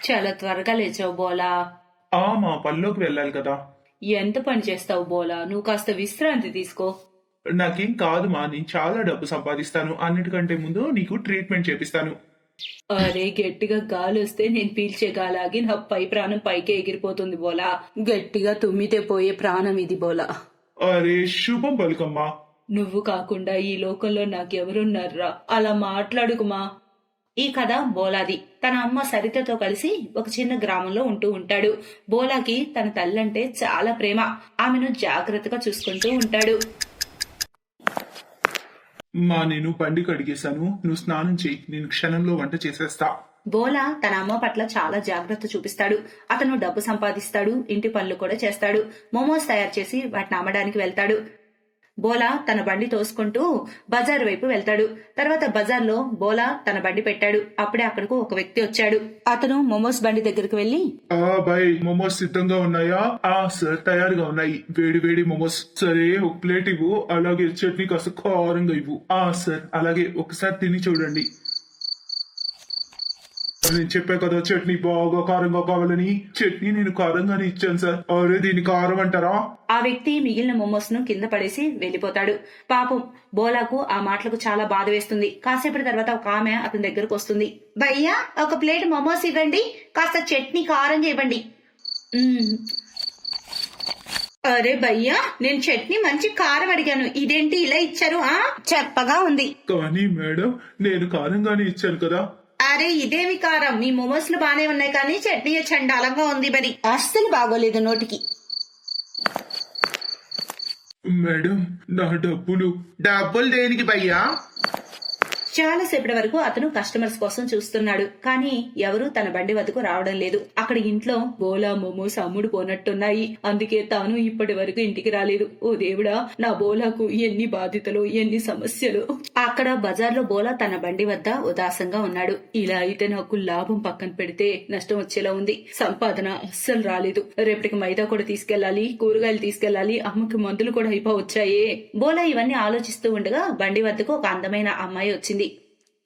చాలా త్వరగా లేచావు బోలా. మా పనిలోకి వెళ్ళాలి కదా. ఎంత పని చేస్తావు బోలా, నువ్వు కాస్త విశ్రాంతి తీసుకో. నాకేం కాదు మా, నేను చాలా డబ్బు సంపాదిస్తాను. అన్నిటికంటే ముందు నీకు ట్రీట్మెంట్ చేపిస్తాను. అరే, గట్టిగా గాలి వస్తే నేను పీల్చే గాలాగి నా పై ప్రాణం పైకే ఎగిరిపోతుంది బోలా. గట్టిగా తుమ్మితే పోయే ప్రాణం ఇది బోలా. అరే శుభం పలుకమ్మా. నువ్వు కాకుండా ఈ లోకంలో నాకెవరున్నారా? అలా మాట్లాడుకుమా. ఈ కథ బోలాది. తన అమ్మ సరితతో కలిసి ఒక చిన్న గ్రామంలో ఉంటూ ఉంటాడు. బోలాకి తన తల్లంటే చాలా ప్రేమ. ఆమెను జాగ్రత్తగా చూసుకుంటూ ఉంటాడు. నేను బండి కడిగేశాను, నువ్వు స్నానం చెయ్యి, నేను క్షణంలో వంట చేసేస్తా. బోలా తన అమ్మ పట్ల చాలా జాగ్రత్త చూపిస్తాడు. అతను డబ్బు సంపాదిస్తాడు, ఇంటి పనులు కూడా చేస్తాడు. మోమోస్ తయారు చేసి వాటిని అమ్మడానికి వెళ్తాడు. బోలా తన బండి తోసుకుంటూ బజార్ వైపు వెళ్తాడు. తర్వాత బజార్లో బోలా తన బండి పెట్టాడు. అప్పుడే అక్కడకు ఒక వ్యక్తి వచ్చాడు. అతను మోమోస్ బండి దగ్గరికి వెళ్లి, బాయ్ మోమోస్ సిద్ధంగా ఉన్నాయా? సార్ తయారుగా ఉన్నాయి. వేడి వేడి మోమోస్. సరే ఒక ప్లేట్ ఇవ్వు, అలాగే చట్నీ కాస్త కారంగా ఇవ్వు. సార్ అలాగే, ఒకసారి తిని చూడండి. నేను చెప్పా కదా చట్నీ బాగా కారంగా కావాలని. చట్నీ నేను కారంగానే ఇచ్చాను సార్. అరే దీన్ని కారం అంటారా? ఆ వ్యక్తి మిగిలిన మోమోస్ ను కింద పడేసి వెళ్లిపోతాడు. పాపం బోలాకు ఆ మాటలకు చాలా బాధ వేస్తుంది. కాసేపటి తర్వాత ఒక ఆమె అతని దగ్గరకు వస్తుంది. భయ్యా, ఒక ప్లేట్ మోమోస్ ఇవ్వండి, కాస్త చట్నీ కారంగా ఇవ్వండి. అరే భయ్యా, నేను చట్నీ మంచి కారం అడిగాను, ఇదేంటి ఇలా ఇచ్చారు? చెప్పగా ఉంది. కానీ మేడం, నేను కారంగానే ఇచ్చాను కదా. అరే ఇదేమి కారం, మీ మోమోస్ లు బానే ఉన్నాయి కానీ చట్నీ చండాలంగా ఉంది, మరి అస్సలు బాగోలేదు నోటికి. మేడం నా డబ్బులు దేనికి భయ్యా? చాలా సేపటి వరకు అతను కస్టమర్స్ కోసం చూస్తున్నాడు, కానీ ఎవరూ తన బండి వద్దకు రావడం లేదు. అక్కడ ఇంట్లో బోలా మోమోస్ అమ్ముడు పోనట్టున్నాయి. అందుకే తాను ఇప్పటి వరకు ఇంటికి రాలేదు. ఓ దేవుడా, నా బోలాకు ఎన్ని బాధ్యతలు, ఎన్ని సమస్యలు. అక్కడ బజార్లో బోలా తన బండి వద్ద ఉదాసంగా ఉన్నాడు. ఇలా అయితే నాకు లాభం పక్కన పెడితే నష్టం వచ్చేలా ఉంది. సంపాదన అస్సలు రాలేదు. రేపటికి మైదా కూడా తీసుకెళ్లాలి, కూరగాయలు తీసుకెళ్లాలి, అమ్మకి మందులు కూడా అయిపోవచ్చాయే. బోలా ఇవన్నీ ఆలోచిస్తూ ఉండగా బండి వద్దకు ఒక అందమైన అమ్మాయి వచ్చింది.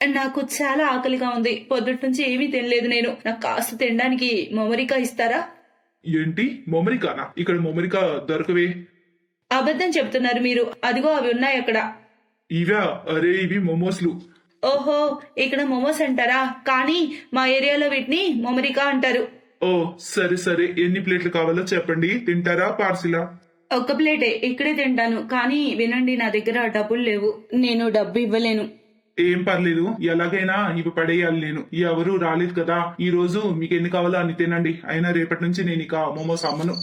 నాకు చాలా ఆకలిగా ఉంది, పొద్దుటి నుంచి ఏమీ తినలేదు నేను. నాకు కాస్త తినడానికి మొమరికా ఇస్తారా? ఏంటి మొమరికానా? ఇక్కడ మొమరికా దొరకవే. అబద్ధం చెప్తున్నారు మీరు. అదిగో అవి ఉన్నాయి అక్కడ. ఇవా? అరే ఇవి మోమోస్లు. ఓహో, ఇక్కడ మోమోస్ అంటారా? కానీ మా ఏరియాలో వీటిని మొమరికా అంటారు. ఓ సరే సరే, ఎన్ని ప్లేట్లు కావాలో చెప్పండి, తింటారా పార్సిలా? ఒక్క ప్లేటే, ఇక్కడే తింటాను. కానీ వినండి, నా దగ్గర డబ్బులు లేవు, నేను డబ్బు ఇవ్వలేను. ఏం పర్లేదు, ఎలాగైనా ఇవి పడేయాలి. నేను ఎవరు రాలేదు కదా ఈ రోజు, మీకు ఎన్ని కావాలో అన్ని తినండి. అయినా రేపటి నుంచి నేను ఇక మోమోస్ అమ్మను.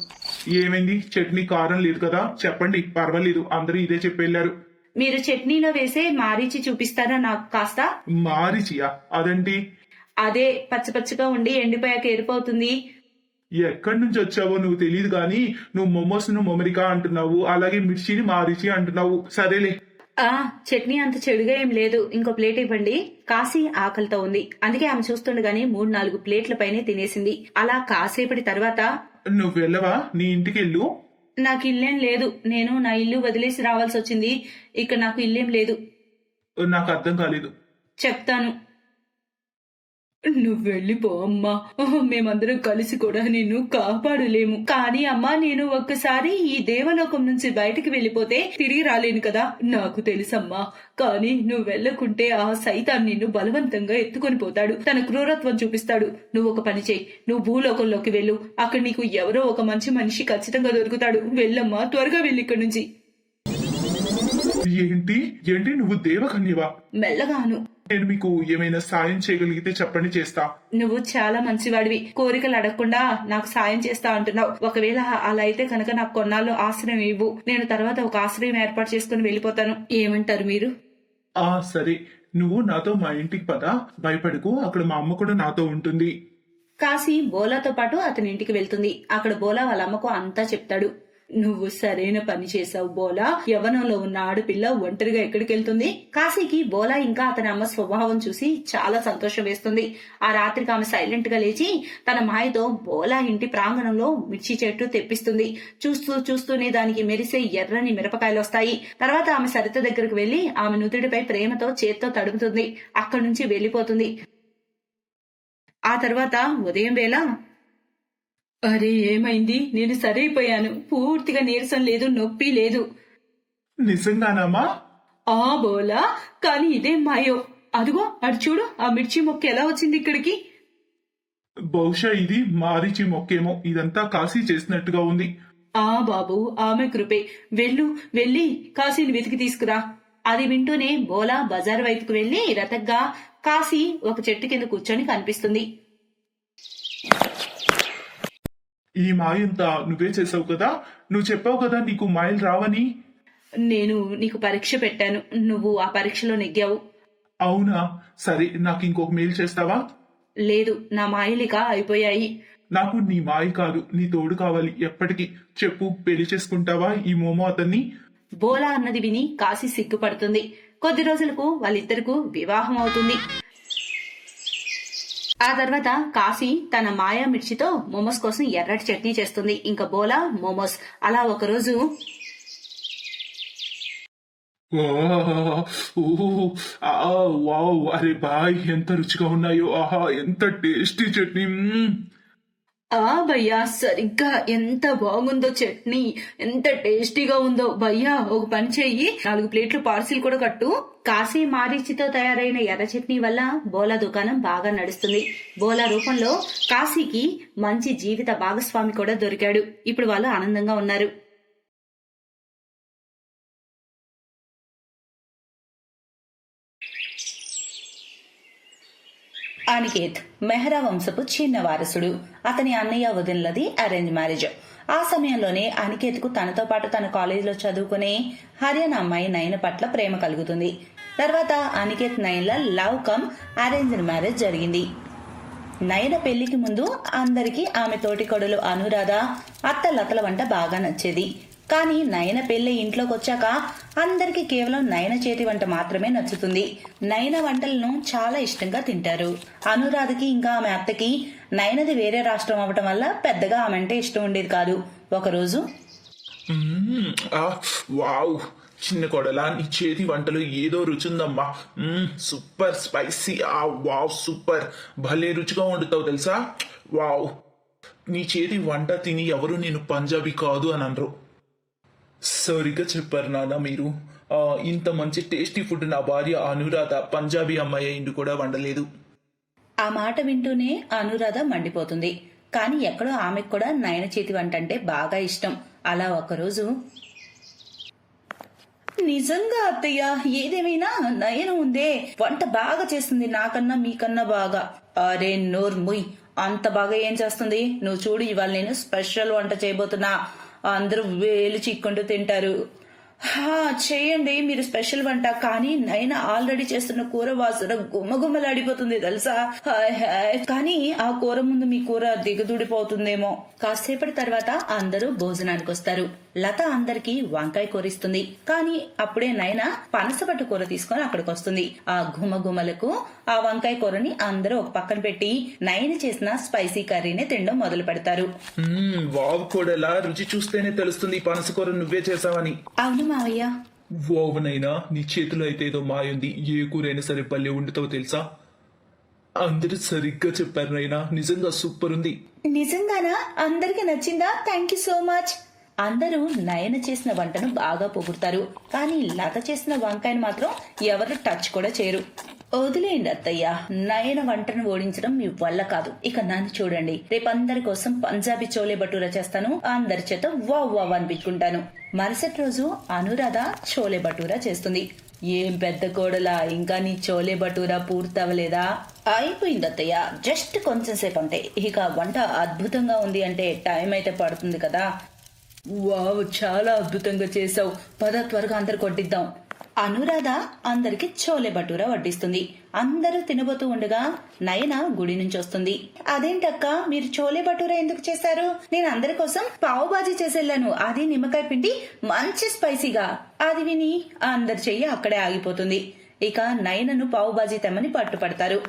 ఏమైంది, చట్నీ కారం లేదు కదా? చెప్పండి, పర్వాలేదు, అందరూ ఇదే చెప్పి వెళ్ళారు. మీరు చట్నీలో వేసే మారిచి చూపిస్తారా నాకు కాస్త? మారిచియా? అదేంటి? అదే పచ్చ పచ్చగా ఉండి ఎండిపోయాక ఎరిపోతుంది. ఎక్కడి నుంచి వచ్చావో నువ్వు తెలియదు గాని, నువ్వు మోమోస్ ను మొమరికా అంటున్నావు, అలాగే మిర్చిని మారిచి అంటున్నావు. సరేలే. చట్నీ అంత చెడుగా ఏం లేదు, ఇంకో ప్లేట్ ఇవ్వండి. కాశీ ఆకలితో ఉంది, అందుకే ఆమె చూస్తుండగానే 3-4 ప్లేట్ల పైనే తినేసింది. అలా కాసేపటి తర్వాత, నువ్వు వెళ్ళవా? నీ ఇంటికి వెళ్ళు. నాకు ఇల్లేం లేదు, నేను నా ఇల్లు వదిలేసి రావాల్సి వచ్చింది. ఇక్కడ నాకు ఇల్లేం లేదు. నాకు అర్థం కాలేదు. చెప్తాను. నువ్వు వెళ్ళిపో అమ్మా, మేమందరం కలిసి కూడా నిన్ను కాపాడలేము. కానీ అమ్మా, నేను ఒక్కసారి ఈ దేవలోకం నుంచి బయటికి వెళ్ళిపోతే తిరిగి రాలేను కదా. నాకు తెలుసమ్మా, కానీ నువ్వు వెళ్లకుంటే ఆ సైతాన్ నిన్ను బలవంతంగా ఎత్తుకొని పోతాడు, తన క్రూరత్వం చూపిస్తాడు. నువ్వు ఒక పని చేయి, నువ్వు భూలోకంలోకి వెళ్ళు. అక్కడ నీకు ఎవరో ఒక మంచి మనిషి ఖచ్చితంగా దొరుకుతాడు. వెళ్ళమ్మా, త్వరగా వెళ్ళి ఇక్కడి నుంచి. ఏంటి ఏంటి నువ్వు దేవకన్యవా? మెల్లగాను. నేను మీకు ఏమైనా సాయం చేయగలిగితే చెప్పండి, చేస్తా. నువ్వు చాలా మంచివాడివి, కోరికలు అడగకుండా నాకు సాయం చేస్తా అంటున్నావు. ఒకవేళ అలా అయితే కనుక నాకు కొన్నాళ్ళు ఆశ్రయం ఇవ్వు, నేను తర్వాత ఒక ఆశ్రయం ఏర్పాటు చేసుకుని వెళ్ళిపోతాను. ఏమంటారు మీరు? సరే, నువ్వు నాతో మా ఇంటికి పద, భయపడకు, అక్కడ మా అమ్మ కూడా నాతో ఉంటుంది. కాశీ బోలాతో పాటు అతని ఇంటికి వెళ్తుంది. అక్కడ బోలా వాళ్ళ అమ్మకు అంతా చెప్తాడు. నువ్వు సరైన పని చేసావు బోలా, యవ్వనంలో ఉన్న ఆడపిల్ల ఒంటరిగా ఎక్కడికి వెళ్తుంది? కాశీకి బోలా ఇంకా అతని అమ్మ స్వభావం చూసి చాలా సంతోషం వేస్తుంది. ఆ రాత్రికి ఆమె సైలెంట్ గా లేచి తన మాయతో బోలా ఇంటి ప్రాంగణంలో మిర్చి చెట్టు తెప్పిస్తుంది. చూస్తూనే దానికి మెరిసే ఎర్రని మిరపకాయలు వస్తాయి. తర్వాత ఆమె సరిత దగ్గరకు వెళ్లి ఆమె నుదుటిపై ప్రేమతో చేత్తో తడుపుతుంది. అక్కడి నుంచి వెళ్లిపోతుంది. ఆ తర్వాత ఉదయం వేళ అరే ఏమైంది, నేను సరైపోయాను, పూర్తిగా నీరసం లేదు, నొప్పి లేదు. నిజంగానమ్మా? ఆ బోలా, కానీ ఇదే మాయో. అదిగో అటు చూడు, ఆ మిర్చి మొక్క ఎలా వచ్చింది ఇక్కడికి. బహుశా ఇది మారిచి మొక్కేమో, ఇదంతా కాశీ చేసినట్టుగా ఉంది. ఆ బాబు, ఆమె కృపే. వెళ్ళి కాశీని వెతికి తీసుకురా. అది వింటూనే బోలా బజార్ వైపుకు వెళ్లి రతగ్గా కాశీ ఒక చెట్టు కింద కూర్చొని కనిపిస్తుంది. ఈ మాయంతా నువ్వే చేసావు కదా? నువ్వు చెప్పావు కదా నీకు మాయలు రావని. నేను నీకు పరీక్ష పెట్టాను, నువ్వు ఆ పరీక్షలో నెగ్గావు. అవునా? సరే, నాకు ఇంకొక మెయిల్ చేస్తావా? లేదు, నా మాయలిక అయిపోయాయి. నాకు నీ మాయ కాదు, నీ తోడు కావాలి ఎప్పటికీ. చెప్పు, పెళ్లి చేసుకుంటావా ఈ మోమో అతన్ని? బోలా అన్నది విని కాశీ సిగ్గుపడుతుంది. కొద్ది రోజులకు వాళ్ళిద్దరికూ వివాహం అవుతుంది. ఆ తర్వాత కాశీ తన మాయా మిర్చితో మోమోస్ కోసం ఎర్రటి చట్నీ చేస్తుంది. ఇంకా బోలా మోమోస్. అలా ఒకరోజు వావ్, అరే బాయ్, ఎంత రుచిగా ఉన్నాయో! ఆహా, ఎంత టేస్టీ చట్నీ! ఆ భయ్యా, సరిగ్గా ఎంత బాగుందో చట్నీ, ఎంత టేస్టీగా ఉందో. భయ్యా, ఒక పని చెయ్యి, 4 ప్లేట్లు పార్సిల్ కూడా కట్టు. కాశీ మారిచితో తయారైన ఎర్ర చట్నీ వల్ల బోలా దుకాణం బాగా నడుస్తుంది. బోలా రూపంలో కాశీకి మంచి జీవిత భాగస్వామి కూడా దొరికాడు. ఇప్పుడు వాళ్ళు ఆనందంగా ఉన్నారు. అనికేత్ మెహ్రా వంశపు చిన్న వారసుడు. అతని అన్నయ్య వదినలది అరేంజ్ మ్యారేజ్. ఆ సమయంలోనే అనికేత్ కు తనతో పాటు తన కాలేజీలో చదువుకునే హర్యానా అమ్మాయి నయన పట్ల ప్రేమ కలుగుతుంది. తర్వాత అనికేత్ నయన్ల లవ్ కమ్ అరేంజ్డ్ మ్యారేజ్ జరిగింది. నయన పెళ్లికి ముందు అందరికీ ఆమె తోటికొడలు అనురాధ, అత్త లతల వంట బాగా నచ్చేది. కానీ నయన పెళ్లి ఇంట్లోకి వచ్చాక అందరికీ కేవలం నయన చేతి వంట మాత్రమే నచ్చుతుంది. నయన వంటలను చాలా ఇష్టంగా తింటారు. అనురాధకి ఇంకా ఆమె అత్తకి నయనది వేరే రాష్ట్రం అవటం వల్ల పెద్దగా ఆమె అంటే ఇష్టం ఉండేది కాదు. ఒకరోజు, వావ్, చిన్న కొడలా, నీ చేతి వంటలు ఏదో రుచుందమ్మా. Super spicy. వావ్, సూపర్, భలే రుచిగా వండుతావు తెలుసా. వావ్, నీ చేతి వంట తిని ఎవరు నేను పంజాబీ కాదు అని అనరు. సరిగ్గా చెప్పారు నాన్న మీరు. ఇంత మంచి టేస్టీ ఫుడ్ నా భార్య అనురాధ పంజాబీ అమ్మాయి ఇంటి కూడా వండలేదు. ఆ మాట వింటూనే అనురాధ మండిపోతుంది. కానీ ఎక్కడో ఆమెకు కూడా నయన చేతి వంట అంటే బాగా ఇష్టం. అలా ఒకరోజు, నిజంగా అత్తయ్య, ఏదేమైనా నయన ఉందే వంట బాగా చేస్తుంది, నాకన్నా మీకన్నా బాగా. అరే నోర్ముయ్, అంత బాగా ఏం చేస్తుంది? నువ్వు చూడు, ఇవాళ నేను స్పెషల్ వంట చేయబోతున్నా, అందరూ వేలు చిక్కుంటూ తింటారు. చేయండి మీరు స్పెషల్ వంట. కానీ నైనా ఆల్రెడీ చేస్తున్న కూర వాసన గుమ్మగుమ్మలాడిపోతుంది తెలుసా. కానీ ఆ కూర ముందు మీ కూర దిగదుడిపోతుందేమో. కాసేపటి తర్వాత అందరూ భోజనానికి వస్తారు. లత అందరికి వంకాయ కూరిస్తుంది. కానీ అప్పుడే నైనా పనసపట్టు కూర తీసుకొని అక్కడికి వస్తుంది. ఆ గుమగుమలకు ఆ వంకాయ కూరని అందరూ ఒక పక్కన పెట్టి నయన చేసిన స్పైసీ కర్రీని తినడం మొదలు పెడతారు. వావ్ కూడలా, రుచి చూస్తేనే తెలుస్తుంది పనస కూర నువ్వే చేసావని. అవును మావయ్య. వావునైనా, నీ చేతిలో అయితే ఏదో మాయుంది. ఏ కూరైనా సరే భలే వండుతావో తెలుసా. అందరూ సరిగ్గా చెప్పారు నైనా, నిజంగా సూపర్ ఉంది. నిజంగానా? అందరికి నచ్చిందా? Thank you so much. అందరూ నయన చేసిన వంటను బాగా పొగుడతారు. కానీ లత చేసిన వంకాయను మాత్రం ఎవరు టచ్ కూడా చేయరు. వదిలేయండి అత్తయ్య, నయన వంటను ఓడించడం మీ వల్ల కాదు. ఇక నన్ను చూడండి, రేపు అందరి కోసం పంజాబీ చోలే భటూరా చేస్తాను. అందరి చేత వావ్ వావ్ అనిపించుకుంటాను. మరుసటి రోజు అనురాధ చోలే భటూరా చేస్తుంది. ఏం పెద్ద కోడలా, ఇంకా నీ చోలే భటూరా పూర్తవలేదా? అయిపోయింది అత్తయ్య, జస్ట్ కొంచెం సేపు అంతే. ఇక వంట అద్భుతంగా ఉంది అంటే టైం అయితే పడుతుంది కదా. వావ్, చాలా అద్భుతంగా చేసావు. పద త్వరగా అందరు కొట్టిద్దాం. అనురాధ అందరికి చోలే భటూరా వడ్డిస్తుంది. అందరూ తినబోతూ ఉండగా నయన గుడి నుంచి వస్తుంది. అదేంటక్క, మీరు చోలే భటూరా ఎందుకు చేశారు? నేను అందరి కోసం పావు బాజీ చేసేళ్ళాను, అది నిమ్మకాయ పిండి మంచి స్పైసీగా. అది విని అందరి చెయ్యి అక్కడే ఆగిపోతుంది. ఇక నయనను పావు బాజీ తెమ్మని పట్టుపడతారు.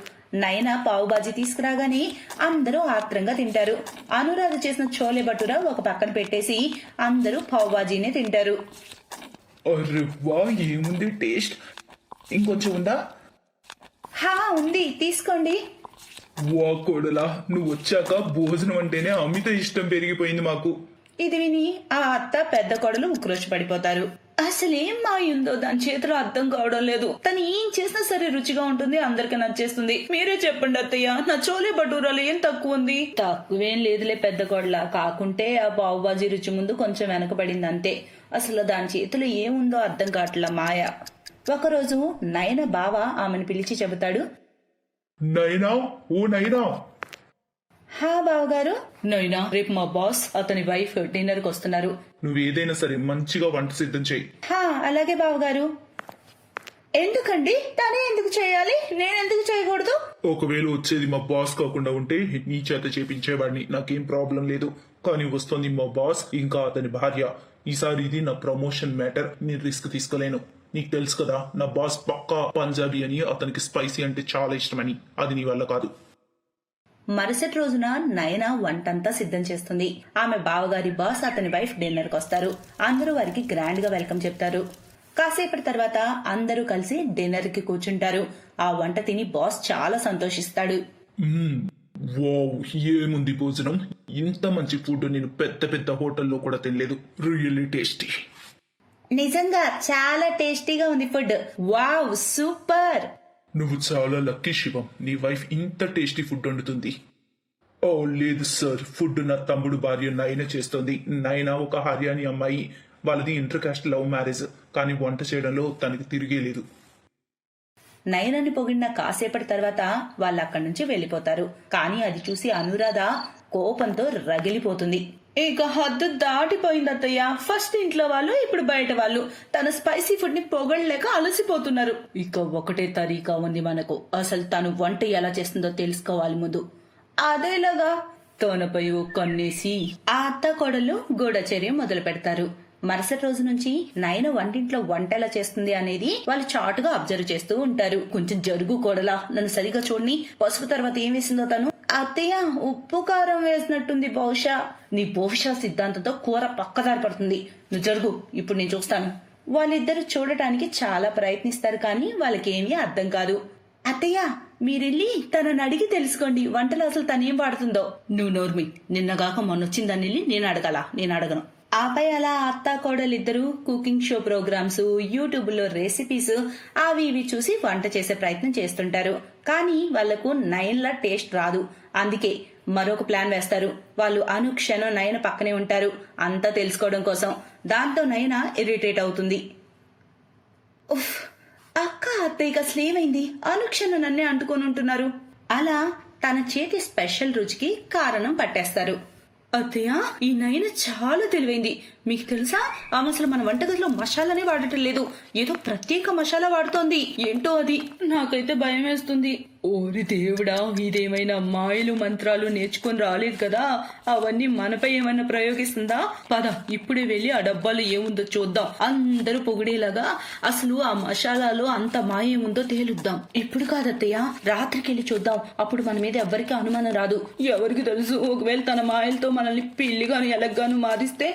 నయన పావు బాజీ తీసుకురాగానే అందరూ ఆత్రంగా తింటారు. అనురాధ చేసిన చోలే భటూరా ఒక పక్కన పెట్టేసి అందరూ పావు బాజీనే తింటారు. అరే వా, ఏముంది టేస్ట్. ఇంకొంచెం ఉందా? ఉంది, తీసుకోండి. వా కోడలా, నువ్వు వచ్చాక భోజనం అంటేనే అమిత ఇష్టం పెరిగిపోయింది మాకు. ఇది విని ఆ అత్త పెద్ద కోడలు ఉక్రోష పడిపోతారు. అసలేం మాయ ఉందో దాని చేతిలో అర్థం కావడం లేదు. తను ఏం చేసినా సరే రుచిగా ఉంటుంది, అందరికి నచ్చేస్తుంది. మీరే చెప్పండి అత్తయ్య, నా చోలే భటూరాలు ఏం తక్కువ ఉంది? తక్కువేం లేదులే పెద్ద కోడల, కాకుంటే ఆ పావుబాజీ రుచి ముందు కొంచెం వెనకబడింది అంతే. అసలు దాని చేతిలో ఏముందో అర్థం కావట్లా మాయ. ఒకరోజు నయన బావ ఆమెను పిలిచి చెబుతాడు, నైనా, ఓ నైనా, హా బావగారు. నైనా, రేపు మా బాస్ అతని వైఫ్ డిన్నర్ కి వస్తున్నారు. నువ్వేదైనా సరే మంచిగా వంట సిద్ధం చేయి. హా అలాగే బావగారు. ఎందుకండి? తనే ఎందుకు చేయాలి, నేనెందుకు చేయకూడదు? ఒకవేళ వచ్చేది మా బాస్ కాకుండా ఉంటే నీ చేత చేపించేవాడిని, నాకేం ప్రాబ్లం లేదు. కానీ వస్తుంది మా బాస్ ఇంకా అతని భార్య. ఈసారి ఇది నా ప్రమోషన్ మ్యాటర్, నేను రిస్క్ తీసుకోలేను. నీకు తెలుసు కదా, నా బాస్ పక్కా పంజాబీ అని, అతనికి స్పైసీ అంటే చాలా ఇష్టమని. అది నీ వల్ల కాదు. మరుసటి రోజున నయన వంటంతా సిద్ధం చేస్తుంది. ఆమె బావగారి బాస్ అతని వైఫ్ డిన్నర్ కి వస్తారు. అందరూ వారికి గ్రాండ్ గా వెల్కమ్ చెప్తారు. కాసేపటి తర్వాత అందరూ కలిసి డిన్నర్ కి కూర్చుంటారు. ఆ వంట తిని బాస్ చాలా సంతోషిస్తాడు. వావ్, ఏముంది భోజనం! ఇంత మంచి ఫుడ్ నేను పెద్ద పెద్ద హోటల్లో కూడా తినలేదు. Really tasty. నిజంగా చాలా టేస్టీగా ఉంది ఫుడ్. Wow, super. నువ్వు చాలా లక్కీ శివం, నీ వైఫ్ ఇంత టేస్టీ ఫుడ్ వండుతుంది. ఓ లేదు సార్, ఫుడ్ నా తమ్ముడు భార్య నయన చేస్తుంది. నయన ఒక హర్యానీ అమ్మాయి, వాళ్ళది ఇంటర్ కాస్ట్ లవ్ మ్యారేజ్. కానీ వంట చేయడంలో తనకి తిరిగే లేదు. నయనని పొగిడిన కాసేపటి తర్వాత వాళ్ళు అక్కడి నుంచి వెళ్లిపోతారు. కానీ అది చూసి అనురాధ కోపంతో రగిలిపోతుంది. ఇక హద్దు దాటిపోయింది అత్తయ్య. ఫస్ట్ ఇంట్లో వాళ్ళు, ఇప్పుడు బయట వాళ్ళు తన స్పైసీ ఫుడ్ ని పొగడలేక అలసిపోతున్నారు. ఇక ఒకటే తరీకా ఉంది మనకు. అసలు తను వంట ఎలా చేస్తుందో తెలుసుకోవాలి ముందు. అదేలాగా తనపై ఓ కన్నేసి ఆ అత్త కోడలు గూఢచర్య మొదలు పెడతారు. మరుసటి రోజు నుంచి నయన వంటింట్లో వంట ఎలా చేస్తుంది అనేది వాళ్ళు చాటుగా అబ్జర్వ్ చేస్తూ ఉంటారు. కొంచెం జరుగు కోడలా, నన్ను సరిగా చూడని. పసుపు తర్వాత ఏం వేసిందో తను. అత్తయ్య, ఉప్పు కారం వేసినట్టుంది బహుశా. నీ బహుశా సిద్ధాంతంతో కూర పక్కదారి పడుతుంది. నువ్వు జరుగు, ఇప్పుడు నేను చూస్తాను. వాళ్ళిద్దరు చూడటానికి చాలా ప్రయత్నిస్తారు, కానీ వాళ్ళకేమీ అర్థం కాదు. అత్తయ్య, మీరెళ్ళి తనని అడిగి తెలుసుకోండి వంటలో అసలు తనేం వాడుతుందో. నువ్వు నోర్మి, నిన్నగాక మొన్నొచ్చిందని నేను అడగాల? నేను అడగను. ఆపై అలా అత్తా కోడలిద్దరూ కుకింగ్ షో ప్రోగ్రామ్స్, యూట్యూబ్ లో రెసిపీస్ అవి ఇవి చూసి వంట చేసే ప్రయత్నం చేస్తుంటారు. కానీ వాళ్లకు నయన్లా టేస్ట్ రాదు. అందుకే మరొక ప్లాన్ వేస్తారు. వాళ్ళు అనుక్షణం నయన పక్కనే ఉంటారు, అంతా తెలుసుకోవడం కోసం. దాంతో నయన ఇరిటేట్ అవుతుంది. ఉఫ్, అక్క అత్తయ్యకి అసలు ఏమైంది? అనుక్షణం నన్నే అంటుకొని ఉంటున్నారు. అలా తన చేతి స్పెషల్ రుచికి కారణం పట్టేస్తారు. అత్తయ్య, ఈ నయన చాలా తెలివైంది. మీకు తెలుసా, ఆమె అసలు మన వంటగదిలో మసాలానే వాడటం లేదు, ఏదో ప్రత్యేక మసాలా వాడుతోంది. ఏంటో అది, నాకైతే భయం వేస్తుంది. ఓరి దేవుడా, ఇదేమైనా మాయలు మంత్రాలు నేర్చుకుని రాలేదు కదా, అవన్నీ మనపై ఏమైనా ప్రయోగిస్తుందా? పద, ఇప్పుడే వెళ్ళి ఆ డబ్బాలో ఏముందో చూద్దాం. అందరూ పొగిడేలాగా అసలు ఆ మసాలాలో అంత మాయ ఏముందో తేలుద్దాం. ఇప్పుడు కాదత్తయ్య, రాత్రికి వెళ్ళి చూద్దాం. అప్పుడు మన మీద ఎవ్వరికి అనుమానం రాదు. ఎవరికి తెలుసు, ఒకవేళ తన మాయలతో మనల్ని పిల్లిగాను ఎలగ్గాను మారిస్తే.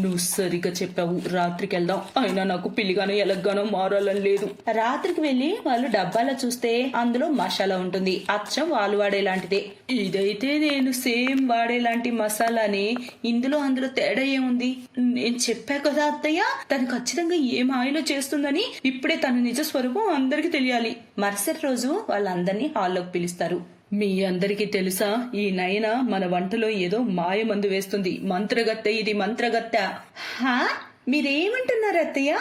నువ్వు సరిగ్గా చెప్పావు, రాత్రికి వెళ్దాం. అయినా నాకు పిల్లిగాను ఎలగ్గానో మారాలని లేదు. రాత్రికి వెళ్లి వాళ్ళు డబ్బాలో చూస్తే అందులో మసాలా ఉంటుంది, అచ్చం వాళ్ళు వాడేలాంటిదే. ఇదైతే నేను సేమ్ వాడేలాంటి మసాలాని. అందులో తేడా ఏముంది? నేను చెప్పా కదా అత్తయ్య, తను ఖచ్చితంగా ఏ మాయలో చేస్తుందని. ఇప్పుడే తన నిజ స్వరూపం అందరికి తెలియాలి. మరుసటి రోజు వాళ్ళందరినీ హాల్లోకి పిలుస్తారు. మీ అందరికీ తెలుసా, ఈ నయన మన వంటలో ఏదో మాయ మందు వేస్తుంది. మంత్రగత్తె, ఇది మంత్రగత్తె. మీరేమంటున్నారు అత్తయ్య?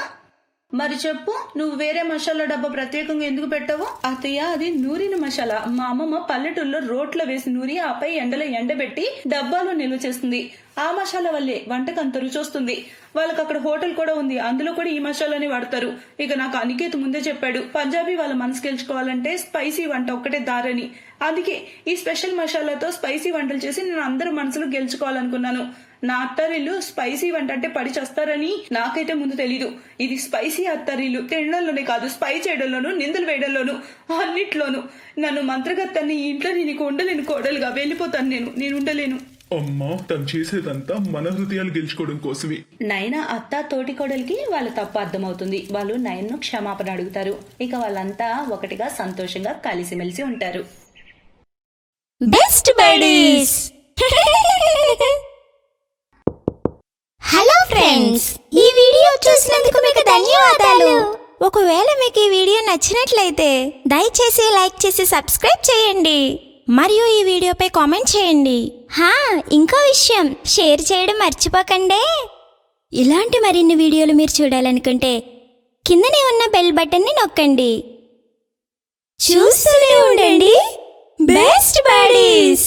మరి చెప్పు, నువ్వు వేరే మసాలా డబ్బా ప్రత్యేకంగా ఎందుకు పెట్టావు? అత్తయ్య, అది నూరిన మసాలా. మా అమ్మమ్మ పల్లెటూరులో రోట్లో వేసి నూరి ఆపై ఎండలో ఎండబెట్టి డబ్బాలో నిల్వ చేస్తుంది. ఆ మసాలా వల్లే వంటకు అంత రుచి వస్తుంది. వాళ్ళకి అక్కడ హోటల్ కూడా ఉంది, అందులో కూడా ఈ మసాలాని వాడతారు. ఇక నాకు అనికేత్ ముందే చెప్పాడు, పంజాబీ వాళ్ళ మనసు గెలుచుకోవాలంటే స్పైసీ వంట ఒక్కటే దారని. అందుకే ఈ స్పెషల్ మసాలాతో స్పైసీ వంటలు చేసి నేను అందరి మనసులు గెలుచుకోవాలనుకున్నాను. నా అత్తారిల్లు స్పైసీ వంట అంటే పడి చేస్తారని నాకైతే ముందు తెలీదు. ఇది స్పైసీ అత్తారిల్లు. తినడంలోనే కాదు, స్పై చేయడంలోను, నిందలు వేయడంలోను, అన్నిట్లోను. నన్ను మంత్రగత్తని ఇంట్లో నేను ఉండలేను. కోడలుగా వెళ్ళిపోతాను. నేను ఉండలేను. అమ్మా, తను చేసేదంతా మన హృదయాలు గెలుచుకోవడం కోసమే. నయన అత్త తోటి కోడలికి వాళ్ళ తప్పు అర్థమవుతుంది. వాళ్ళు నయన్ను క్షమాపణ అడుగుతారు. ఇక వాళ్ళంతా ఒకటిగా సంతోషంగా కలిసిమెలిసి ఉంటారు. Best buddies. హలో ఫ్రెండ్స్, ఈ వీడియో చూసినందుకు మీకు ధన్యవాదాలు. ఒకవేళ మీకు ఈ వీడియో నచ్చినట్లయితే దయచేసి లైక్ చేసి సబ్స్క్రైబ్ చేయండి మరియు ఈ వీడియోపై కామెంట్ చేయండి. ఇంకో విషయం, షేర్ చేయడం మర్చిపోకండి. ఇలాంటి మరిన్ని వీడియోలు మీరు చూడాలనుకుంటే కిందనే ఉన్న బెల్ బటన్ని నొక్కండి. చూస్తూనే ఉండండి బెస్ట్ బడీస్.